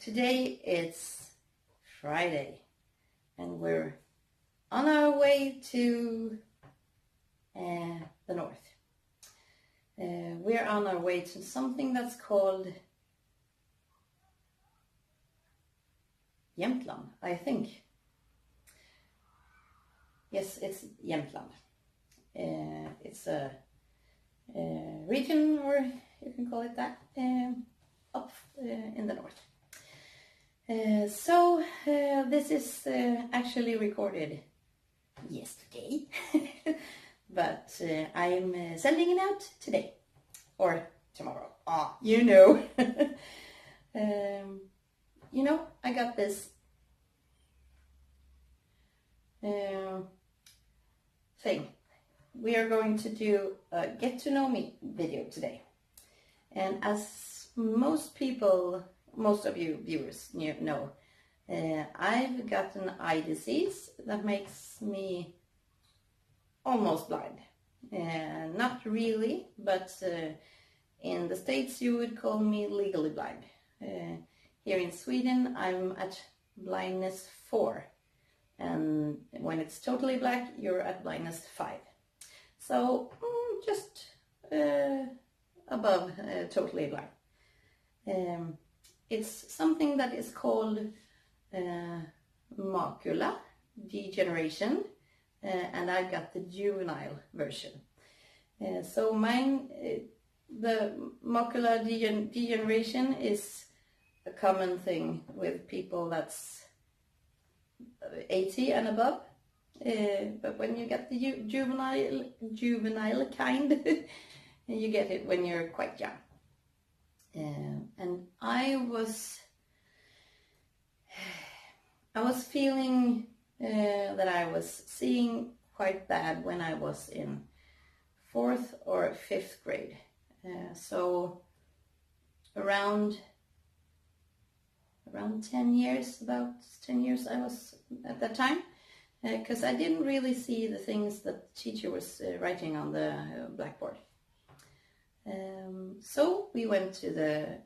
Today it's Friday and we're on our way to the north. We're on our way to something that's called Jämtland, I think. Yes, it's Jämtland. It's a region, or you can call it that, up in the north. So this is actually recorded yesterday, but I'm sending it out today or tomorrow. You know. You know, I got this thing. We are going to do a get to know me video today, and as most of you viewers know, I've got an eye disease that makes me almost blind. Not really, but in the States you would call me legally blind. Here in Sweden I'm at blindness 4, and when it's totally black you're at blindness 5. So just above totally blind. It's something that is called Macula degeneration, and I got the juvenile version. So mine, the Macula degeneration is a common thing with people that's 80 and above. But when you get the juvenile kind, you get it when you're quite young. And I was feeling that I was seeing quite bad when I was in 4th or 5th grade. So around 10 years, about 10 years I was at that time, because I didn't really see the things that the teacher was writing on the blackboard. So we went to the,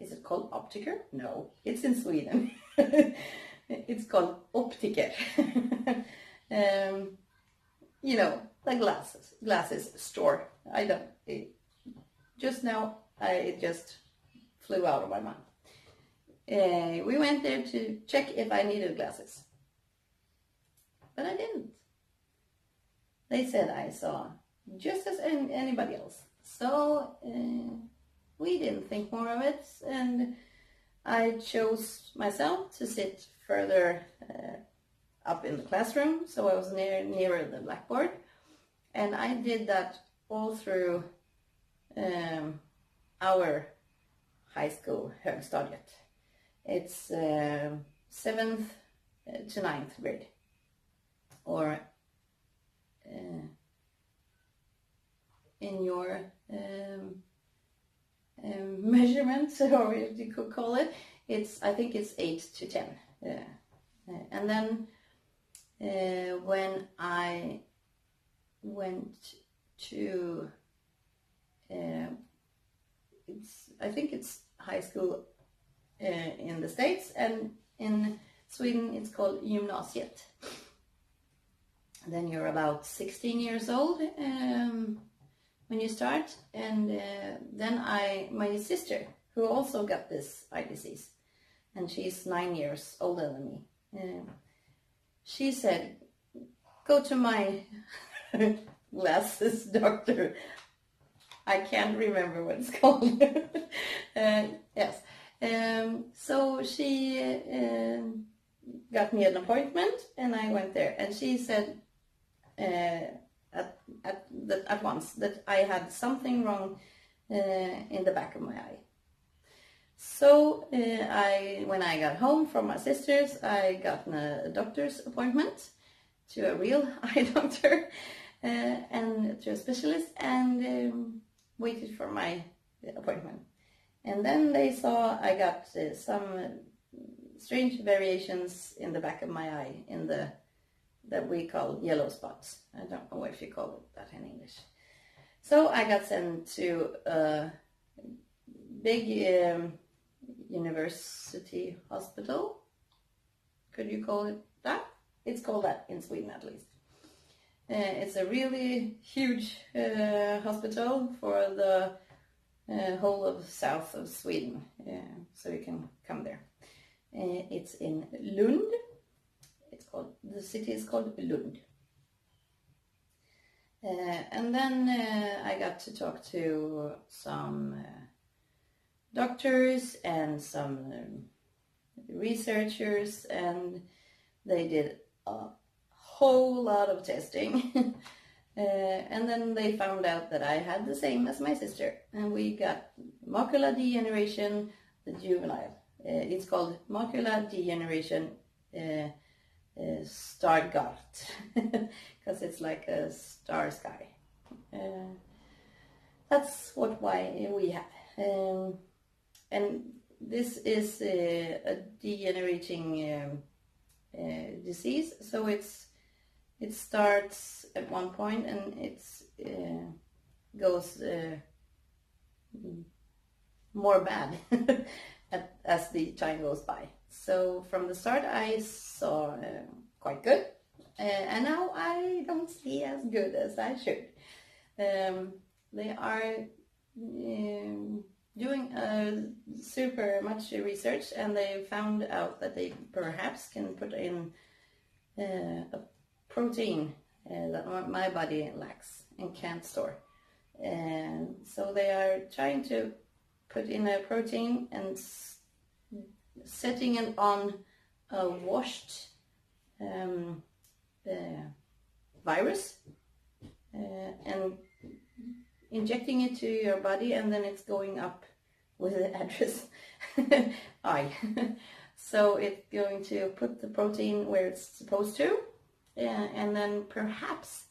is it called optiker? No, it's in Sweden. It's called optiker. You know, the glasses store. I don't, just now it just flew out of my mind. We went there to check if I needed glasses, but I didn't. They said I saw just as anybody else. So we didn't think more of it, and I chose myself to sit further up in the classroom, so I was nearer the blackboard, and I did that all through our high school, högstadiet. It's 7th to 9th grade, or in your measurements, or if you could call it, I think it's 8 to 10. And then when I went to I think it's high school in the States, and in Sweden it's called gymnasiet. Then you're about 16 years old when you start, and then my sister, who also got this eye disease, and she's 9 years older than me, she said, go to my glasses doctor. I can't remember what it's called. Yes. So she got me an appointment, and I went there, and she said at once that I had something wrong in the back of my eye. So when I got home from my sister's, I got a doctor's appointment to a real eye doctor and to a specialist, and waited for my appointment. And then they saw I got some strange variations in the back of my eye, in that we call yellow spots. I don't know if you call it that in English. So I got sent to big university hospital. Could you call it that? It's called that in Sweden, at least. It's a really huge hospital for the whole of south of Sweden, so you can come there. It's in Lund. The city is called Lund. And then I got to talk to some doctors and some researchers, and they did a whole lot of testing. And then they found out that I had the same as my sister, and we got macular degeneration, the juvenile. It's called macular degeneration stargardt, because it's like a star sky. That's why we have. And this is a degenerating disease, so it starts at one point and it's goes more bad as the time goes by. So from the start I saw quite good, and now I don't see as good as I should. They are doing super much research, and they found out that they perhaps can put in a protein that my body lacks and can't store. And so they are trying to put in a protein and setting it on a washed virus and injecting it to your body, and then it's going up with the address I. So it's going to put the protein where it's supposed to, and then perhaps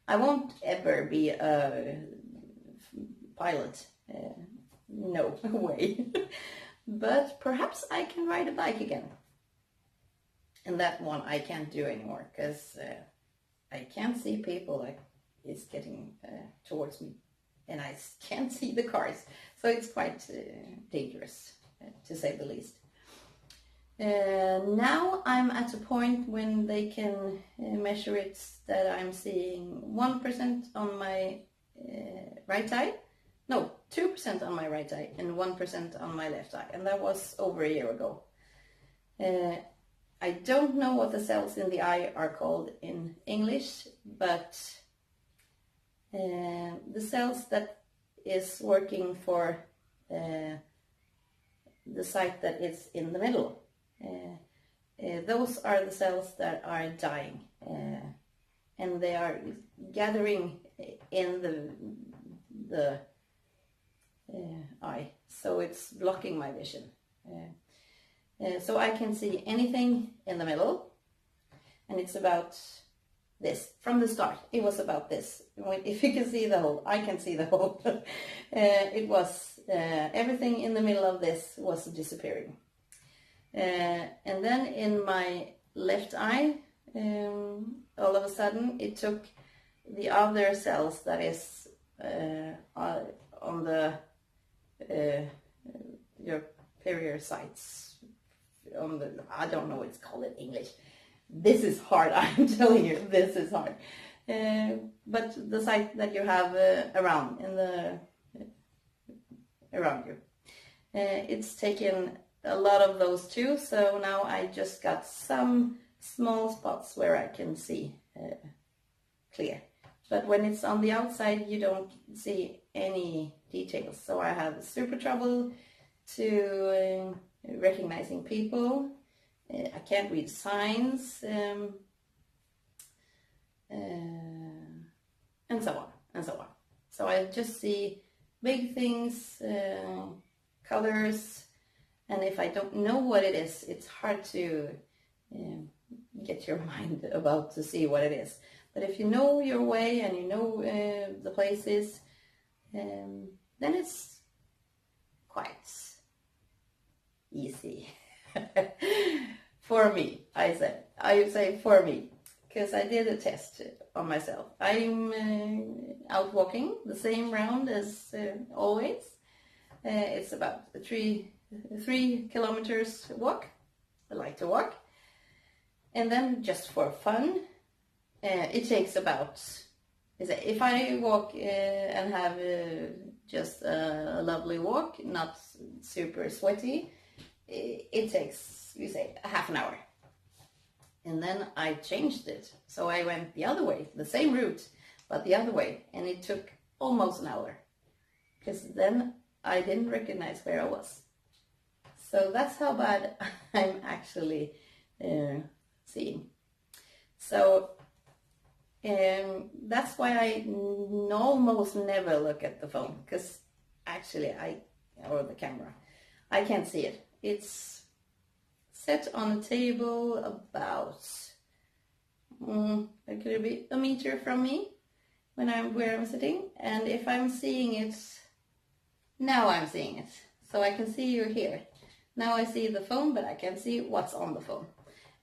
I won't ever be a pilot. No way. But perhaps I can ride a bike again. And that one I can't do anymore, because I can't see people like it's getting towards me, and I can't see the cars. So it's quite dangerous, to say the least. Now I'm at a point when they can measure it that I'm seeing 1% on my right eye. No, 2% on my right eye and 1% on my left eye. And that was over a year ago. I don't know what the cells in the eye are called in English, but the cells that is working for the site that is in the middle, those are the cells that are dying, and they are gathering in the eye, so it's blocking my vision. So I can see anything in the middle, and it's about this. From the start, it was about this. If you can see the hole, I can see the hole. It was, everything in the middle of this was disappearing. And then in my left eye, all of a sudden, it took the other cells that is on the your superior sites, on the, I don't know what it's called in English. This is hard, I'm telling you, this is hard. But the site that you have around you, it's taken a lot of those too. So now I just got some small spots where I can see clear. But when it's on the outside, you don't see any details. So I have super trouble to recognizing people. I can't read signs, and so on, and so on. So I just see big things, colors, and if I don't know what it is, it's hard to get your mind about to see what it is. But if you know your way and you know the places, then it's quite easy. For me, I say for me, because I did a test on myself. I'm out walking the same round as always, It's about a 3 kilometers walk. I like to walk. And then just for fun, it takes about, if I walk and have just a lovely walk, not super sweaty, it takes, you say, a half an hour. And then I changed it. So I went the other way, the same route, but the other way. And it took almost an hour. Because then I didn't recognize where I was. So that's how bad I'm actually seeing. So that's why I almost never look at the phone. Because actually or the camera, I can't see it. It's set on a table about, it could be a meter from me where I'm sitting. And if I'm seeing it, now I'm seeing it. So I can see you here. Now I see the phone, but I can see what's on the phone.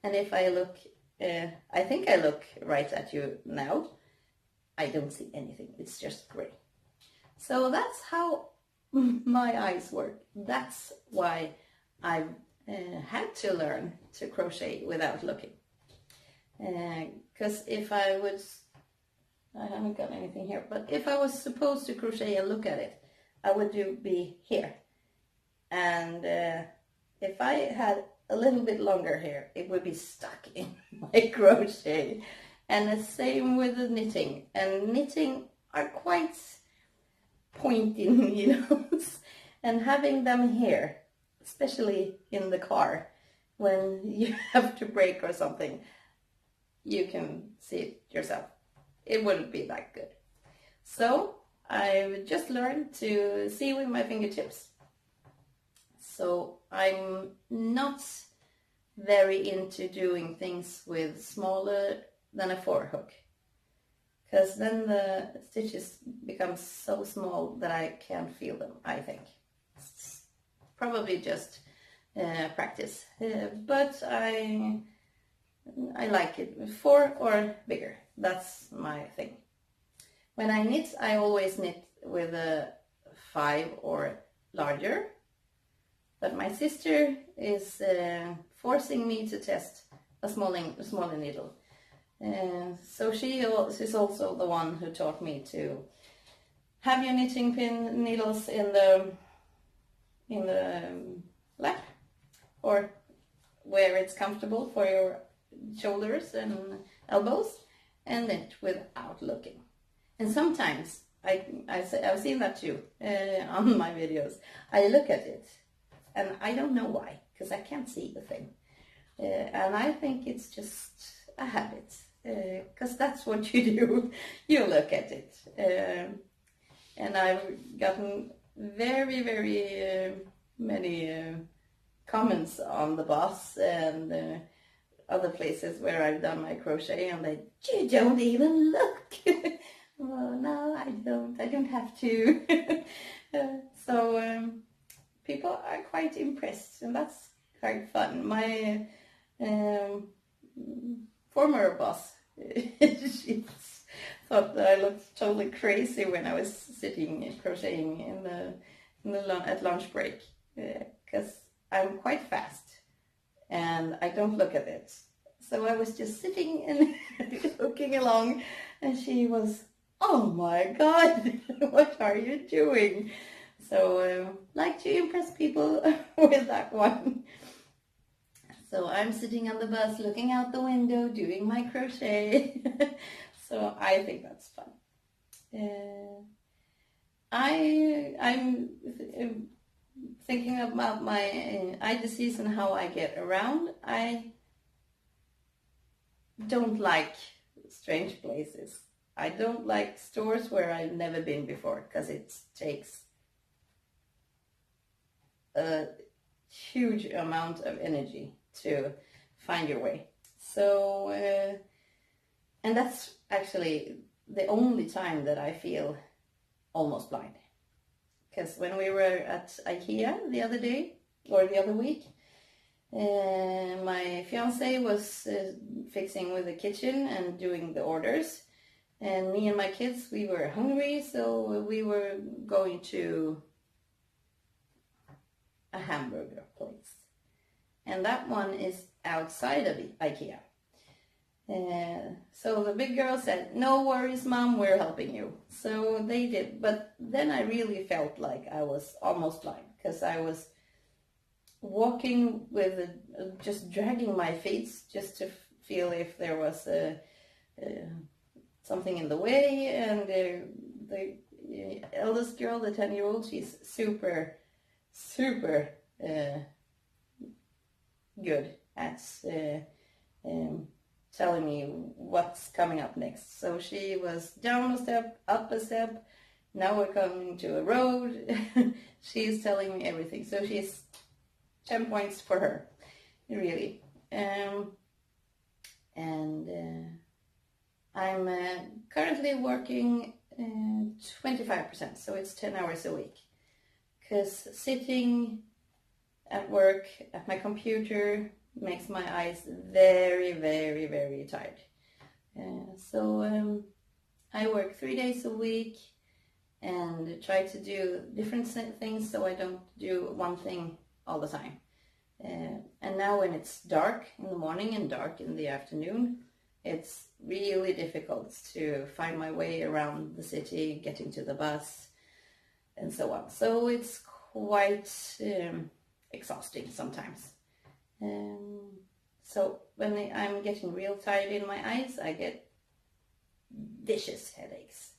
And if I look, I think I look right at you now, I don't see anything. It's just gray. So that's how my eyes work. That's why I've had to learn to crochet without looking. Because if I haven't got anything here, but if I was supposed to crochet and look at it, I would be here. And if I had a little bit longer hair, it would be stuck in my crochet. And the same with the knitting. And knitting are quite pointy needles. And having them here, especially in the car, when you have to brake or something, you can see it yourself. It wouldn't be that good. So I've just learned to see with my fingertips. So I'm not very into doing things with smaller than a 4-hook. Because then the stitches become so small that I can't feel them, I think. It's probably just practice. But I like it 4 or bigger. That's my thing. When I knit, I always knit with a 5 or larger. But my sister is forcing me to test a smaller needle. So she's also the one who taught me to have your knitting pin needles in the lap, or where it's comfortable for your shoulders and elbows, and knit without looking. And sometimes I've seen that too on my videos. I look at it and I don't know why, because I can't see the thing. And I think it's just a habit, because that's what you do. You look at it. And I've gotten very, very many comments on the bus and other places where I've done my crochet, and you don't even look. Well, no, I don't have to. So people are quite impressed, and that's quite fun. My former boss, she thought that I looked totally crazy when I was sitting crocheting at lunch break, because I'm quite fast and I don't look at it. So I was just sitting and looking along, and she was, "Oh my God, what are you doing?" So like to impress people with that one. So I'm sitting on the bus looking out the window doing my crochet. So I think that's fun. I'm thinking about my eye disease and how I get around. I don't like strange places. I don't like stores where I've never been before, because it takes a huge amount of energy to find your way. So, and that's actually the only time that I feel almost blind. Because when we were at IKEA the other day, or the other week, my fiance was fixing with the kitchen and doing the orders. And me and my kids, we were hungry, so we were going to a hamburger place. And that one is outside of IKEA. So the big girl said, no worries, Mom, we're helping you. So they did. But then I really felt like I was almost blind, because I was walking with just dragging my feet just to feel if there was something in the way. And the eldest girl, the 10-year-old, she's super good at telling me what's coming up next. So she was down a step, up a step, now we're coming to a road. She's telling me everything. So she's 10 points for her, really. I'm currently working 25%, so it's 10 hours a week. Because sitting at work at my computer makes my eyes very tired. So I work 3 days a week and try to do different things, so I don't do one thing all the time. And now when it's dark in the morning and dark in the afternoon, it's really difficult to find my way around the city, getting to the bus, and so on. So it's quite exhausting sometimes. So when I'm getting real tired in my eyes, I get vicious headaches.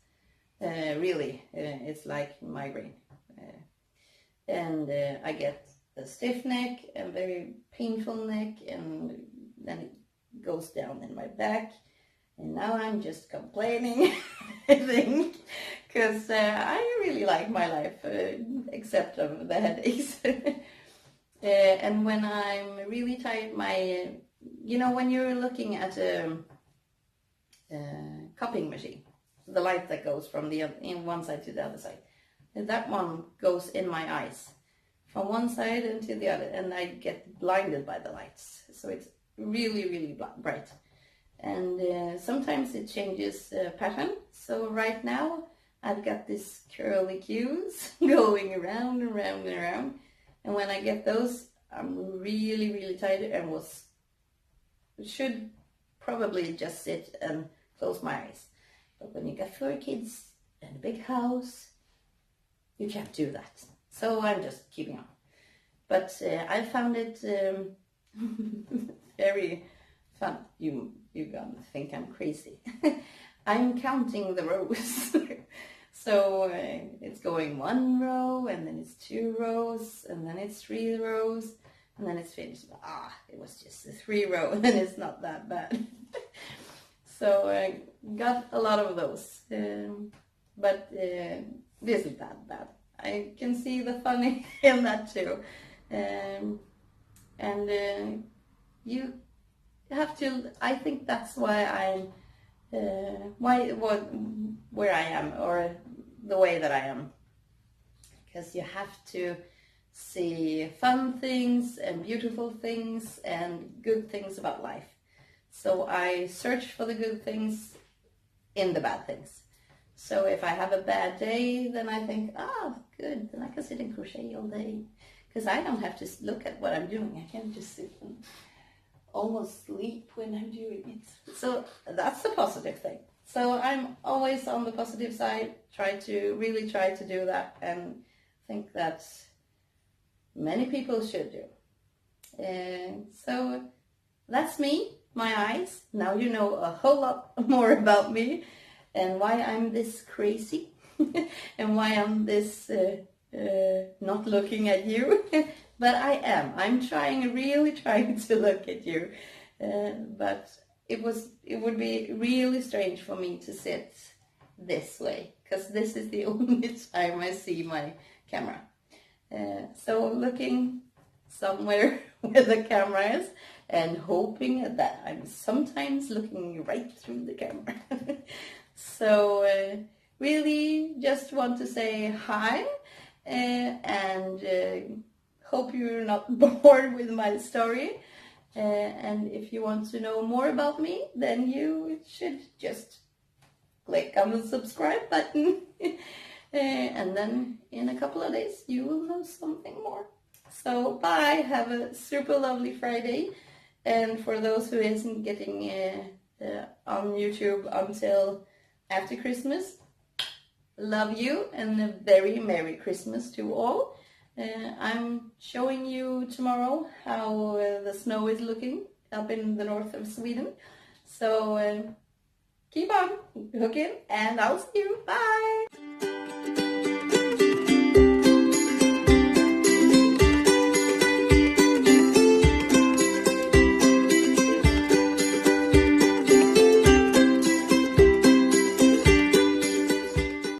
Really, it's like migraine. And I get a stiff neck, a very painful neck, and then it goes down in my back. And now I'm just complaining, I think, because I really like my life, except of the headaches. And when I'm really tired, when you're looking at a copying machine, the light that goes from in one side to the other side, that one goes in my eyes from one side and to the other, and I get blinded by the lights. So it's really bright. And sometimes it changes pattern. So right now I've got this curly cues going around and around and around. And when I get those, I'm really tired and should probably just sit and close my eyes. But when you got 4 kids and a big house, you can't do that. So I'm just keeping on. But I found it very fun. You're gonna think I'm crazy. I'm counting the rows. So it's going 1 row, and then it's 2 rows, and then it's 3 rows, and then it's finished. It was just a 3 row, and it's not that bad. So I got a lot of those, but this isn't that bad. I can see the funny in that too. You have to, I think that's why I'm where I am, or the way that I am, because you have to see fun things and beautiful things and good things about life. So I search for the good things in the bad things. So if I have a bad day, then I think, good, then I can sit and crochet all day, because I don't have to look at what I'm doing. I can just sit and almost sleep when I'm doing it. So that's the positive thing. So I'm always on the positive side, really try to do that, and think that many people should do. So that's me, my eyes. Now you know a whole lot more about me and why I'm this crazy and why I'm this not looking at you. But I am. I'm really trying to look at you. But it would be really strange for me to sit this way, because this is the only time I see my camera. So looking somewhere where the camera is and hoping that I'm sometimes looking right through the camera. So really just want to say hi and hope you're not bored with my story. And if you want to know more about me, then you should just click on the subscribe button. And then in a couple of days, you will know something more. So bye, have a super lovely Friday. And for those who isn't getting on YouTube until after Christmas, love you and a very Merry Christmas to all. I'm showing you tomorrow how the snow is looking up in the north of Sweden. So keep on cooking and I'll see you. Bye!